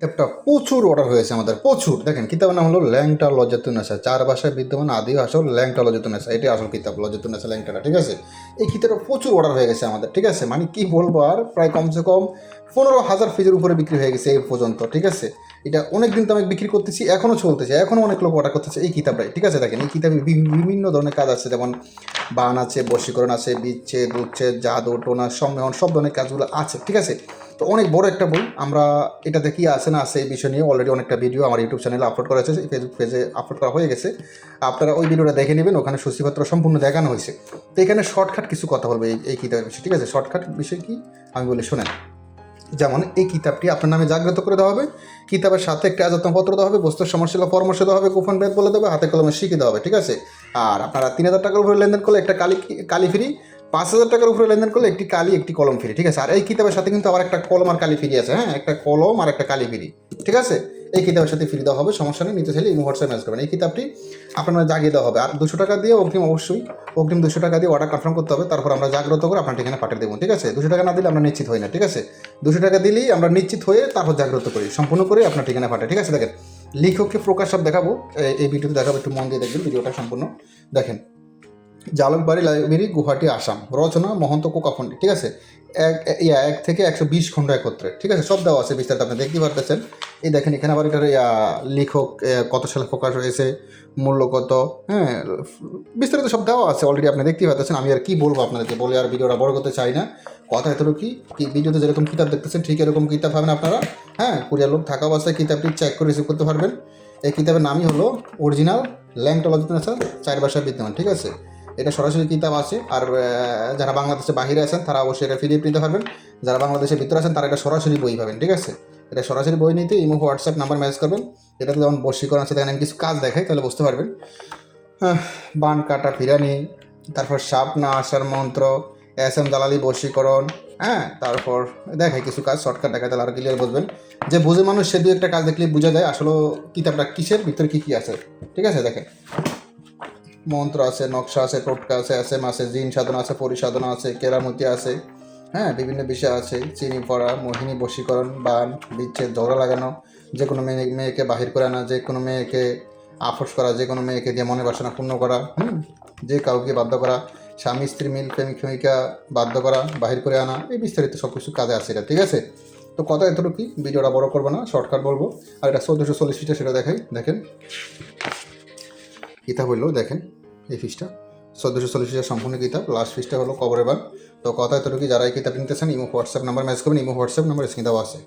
একটা প্রচুর অর্ডার হয়েছে আমাদের, প্রচুর। দেখেন কিতাবের নাম হলো ল্যাংটা লজ্জাতুন্নেসা, 4 ভাষায় বিদ্যমান আদি ভাষা হলো ল্যাংটা লজ্জাতুন্নেসা, এটাই আসল কিতাব লজ্জাতুন্নেসা ল্যাংটাটা, ঠিক আছে। এই কিতাবটা প্রচুর অর্ডার হয়ে গেছে আমাদের, ঠিক আছে। মানে কি বলবো আর, প্রায় কমসে কম 15,000 পেজের উপরে বিক্রি হয়ে গেছে এই পর্যন্ত, ঠিক আছে। এটা অনেক দিন তো আমি বিক্রি করতেছি, এখনও চলতেছে, এখনও অনেক লোক অর্ডার করতেছে এই কিতাবটাই, ঠিক আছে। দেখেন এই কিতাবে বিভিন্ন ধরনের কাজ আছে, যেমন বান আছে, বশীকরণ আছে, বিচ্ছেদ উচ্ছেদ জাদু টোনা সম্মেলন, সব ধরনের কাজগুলো আছে, ঠিক আছে। তো অনেক বড় একটা বই। আমরা এটাতে কি আছে না আছে এই বিষয় নিয়ে অলরেডি অনেকটা ভিডিও আমার ইউটিউব চ্যানেলে আপলোড করা হয়েছে, ফেসবুক পেজে আপলোড করা হয়ে গেছে। আপনারা ওই ভিডিওটা দেখে নেবেন, ওখানে সূচিপত্র সম্পূর্ণ দেখানো হয়েছে। তো এখানে শর্টকাট কিছু কথা বলবো এই কিতাবের বিষয়ে, ঠিক আছে। শর্টকাট বিষয় কি আমি বলি শোনেন। যেমন এই কিতাবটি আপনার নামে জাগ্রত করে দেওয়া হবে, কিতাবের সাথে একটা আজাতপত্র দেওয়া হবে, বস্তুর সমস্যা পরামর্শ দেওয়া হবে, কুফন বেদ বলে দেবে, হাতে কলমে শিখে দেওয়া হবে, ঠিক আছে। আর আপনারা 3,000 টাকার উপরে লেনদেন করলে একটা কালি ফ্রি, 5,000 টাকার উপরে লেনদেন করলে একটি কালি একটি কলম ফ্রি, ঠিক আছে। আর এই কিতাবের সাথে কিন্তু আবার একটা কলম আর কালি ফ্রি আছে, হ্যাঁ, একটা কলম আর একটা কালি ফ্রি, ঠিক আছে। এই কিতাবের সাথে ফ্রি দেওয়া হবে, সমস্যা নেই, নিতে চাইলে ইমো হোয়াটসঅ্যাপ মেসেজ করবেন। এই কিতাবটি আপনারা জাগিয়ে দেওয়া হবে, আর 200 টাকা দিয়ে অগ্রিম, অবশ্যই অগ্রিম 200 টাকা দিয়ে অর্ডার কনফার্ম করতে হবে, তারপর আমরা জাগ্রত করে আপনার ঠিকানা পাঠিয়ে দেবো, ঠিক আছে। 200 টাকা না দিলে আমরা নিশ্চিত হই না, ঠিক আছে। 200 টাকা দিলেই আমরা নিশ্চিত হয়ে তারপর জাগ্রত করি, সম্পূর্ণ করে আপনার ঠিকানা পাঠাই, ঠিক আছে। দেখেন লেখককে প্রকাশ সব দেখাবো, এই ভিডিওতে দেখাবো, একটু মন দিয়ে দেখবেন ভিডিওটা সম্পূর্ণ দেখেন। জালুকবাড়ি লাইব্রেরি, গুয়াহাটি, আসাম। রচনা মহন্ত কোকাফন্ডি, ঠিক আছে। 1 থেকে 120 খণ্ড একত্রে, ঠিক আছে। সব দেওয়া আছে বিস্তারিত, আপনি দেখতেই পারতেছেন। এই দেখেন এখানে আবার এটার লেখক কত সালে প্রকাশ হয়েছে, মূল্য কত, হ্যাঁ, বিস্তারিত সব দেওয়া আছে অলরেডি, আপনি দেখতেই পাচ্ছেন। আমি আর কি বলবো আপনাদেরকে, বলে আর ভিডিওটা বড় করতে চাই না। কথা এতটুকু কি ভিডিওতে যেরকম কিতাব দেখতেছেন ঠিক এরকম কিতাব পাবেন আপনারা, হ্যাঁ। কুরিয়ার লোক থাকা অবস্থায় কিতাবটি চেক করে রিসিভ করতে পারবেন। এই কিতাবের নামই হলো অরিজিনাল ল্যাংটা লজ্জাতুন্নেসা, 4 ভাষায় বিদ্যমান, ঠিক আছে। এটা সরাসরি কিতাব আছে। আর যারা বাংলাদেশের বাইরে আছেন তারা অবশ্যই এটা পিডিএফ নিতে পারবেন, যারা বাংলাদেশের ভিতরে আছেন তারা এটা সরাসরি বই পাবেন, ঠিক আছে। এটা সরাসরি বই নিতে ইমো হোয়াটসঅ্যাপ নাম্বার মেসেজ করবেন। এটাতে যেমন বশীকরণ আছে, দেখেন আমি কিছু কাজ দেখাই তাহলে বুঝতে পারবেন। বান কাটা ফিরানি, তারপর সাপ না আসার মন্ত্র, এম দালালি বশীকরণ, হ্যাঁ। তারপর দেখাই কিছু কাজ, শর্টকাট দেখায় তাহলে আরও ক্লিয়ার বুঝবেন। যে বুঝে মানুষ সে দু একটা কাজ দেখলে বোঝা যায় আসলে কিতাবটা কিসের ভিতরে কী কী আছে, ঠিক আছে। দেখেন মন্ত্র আছে, নকশা আছে, টোটকা আছে, এসএম আছে, জিন সাধনা আছে, পরিসাধনা আছে, কেরামতি আছে, হ্যাঁ, বিভিন্ন বিষয় আছে। চিনি পড়া, মোহিনী বশীকরণ, বান বিচ্ছেদ, ঝগড়া লাগানো, যে কোনো মেয়েকে বাহির করে আনা, যে কোনো মেয়েকে আপোষ করা, যে কোনো মেয়েকে দিয়ে মনে বাসনা পূর্ণ করা, যে কাউকে বাধ্য করা, স্বামী স্ত্রী মিল প্রেমিক প্রেমিকা বাধ্য করা, বাহির করে আনা, এই বিস্তারিত সব কিছু কাজে আছে এটা, ঠিক আছে। তো কথা এতটুকু, ভিডিওটা বড় করবো না, শর্টকাট বলবো। আর এটা 1440 ফিটে, সেটা দেখাই। দেখেন কিতাব হইলো, দেখেন এই ফিসটা 1440 ফিসের সম্পূর্ণ কিতাব, লাস্ট ফিসটা হলো কবরে বান। তো কথা এতটুকু, যারা এই কিতাব নিতেছেন ইমো হোয়াটসঅ্যাপ নাম্বার মেসেজ করবেন, ইমো হোয়াটসঅ্যাপ নাম্বার স্ক্রিনে দেওয়া আছে।